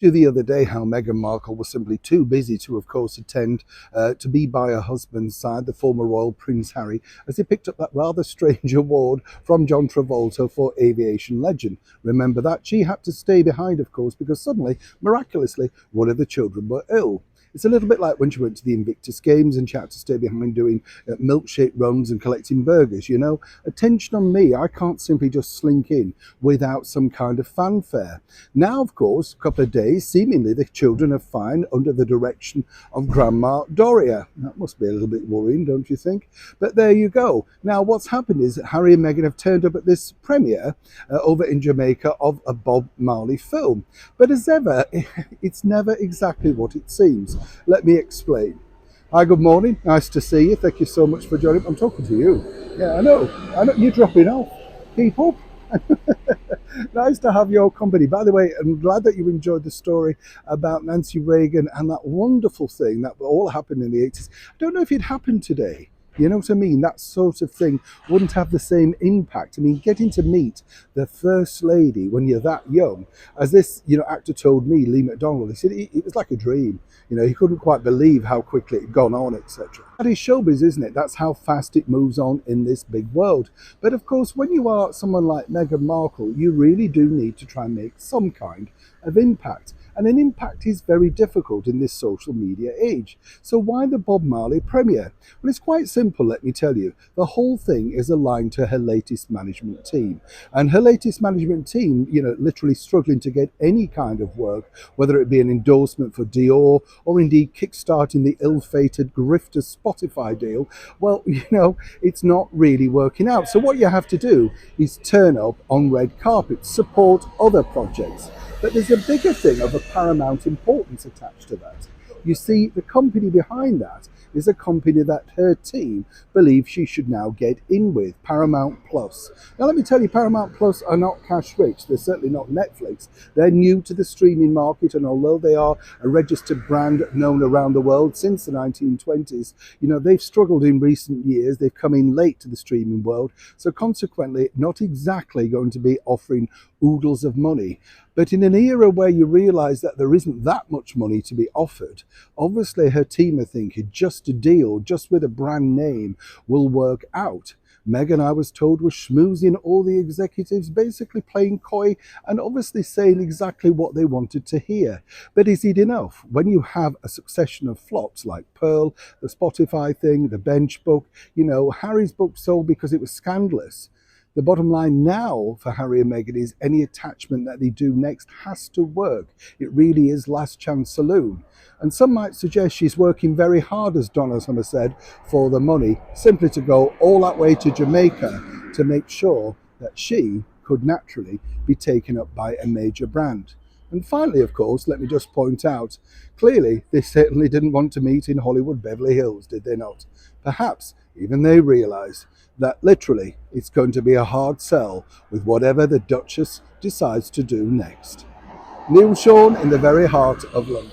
The other day how Meghan Markle was simply too busy to, of course, attend to be by her husband's side, the former royal Prince Harry, as he picked up that rather strange award from John Travolta for aviation legend. Remember that? She had to stay behind, of course, because suddenly, miraculously, one of the children were ill. It's a little bit like when she went to the Invictus Games and she had to stay behind doing milkshake runs and collecting burgers. Attention on me. I can't simply just slink in without some kind of fanfare. Now, of course, a couple of days, seemingly the children are fine under the direction of Grandma Doria. That must be a little bit worrying, don't you think? But there you go. Now, what's happened is that Harry and Meghan have turned up at this premiere over in Jamaica of a Bob Marley film. But as ever, it's never exactly what it seems. Let me explain. Hi, good morning. Nice to see you. Thank you so much for joining. I'm talking to you. Yeah, I know. You're dropping off. Keep up. Nice to have your company. By the way, I'm glad that you enjoyed the story about Nancy Reagan and that wonderful thing that all happened in the 80s. I don't know if it happened today. You know what I mean? That sort of thing wouldn't have the same impact. I mean, getting to meet the First Lady when you're that young, as this, actor told me, Lee McDonald, he said it was like a dream. He couldn't quite believe how quickly it had gone on, etc. That is showbiz, isn't it? That's how fast it moves on in this big world. But of course, when you are someone like Meghan Markle, you really do need to try and make some kind of impact. And an impact is very difficult in this social media age. So why the Bob Marley premiere? Well, it's quite simple, let me tell you. The whole thing is aligned to her latest management team. And her latest management team, literally struggling to get any kind of work, whether it be an endorsement for Dior or indeed kickstarting the ill-fated grifter Spotify deal. Well, it's not really working out. So what you have to do is turn up on red carpets, support other projects. But there's a bigger thing of a paramount importance attached to that. You see, the company behind that is a company that her team believes she should now get in with, Paramount Plus. Now, let me tell you, Paramount Plus are not cash rich. They're certainly not Netflix. They're new to the streaming market, and although they are a registered brand known around the world since the 1920s, they've struggled in recent years. They've come in late to the streaming world, so consequently, not exactly going to be offering oodles of money. But in an era where you realise that there isn't that much money to be offered, obviously her team are thinking just a deal, just with a brand name, will work out. Meghan, I was told, was schmoozing all the executives, basically playing coy and obviously saying exactly what they wanted to hear. But is it enough? When you have a succession of flops like Pearl, the Spotify thing, the Bench book, Harry's book sold because it was scandalous. The bottom line now for Harry and Meghan is any attachment that they do next has to work. It really is last chance saloon. And some might suggest she's working very hard, as Donna Summer said, for the money, simply to go all that way to Jamaica to make sure that she could naturally be taken up by a major brand. And finally, of course, let me just point out, clearly they certainly didn't want to meet in Hollywood Beverly Hills, did they not? Perhaps even they realised that literally it's going to be a hard sell with whatever the Duchess decides to do next. Neil Sean in the very heart of London.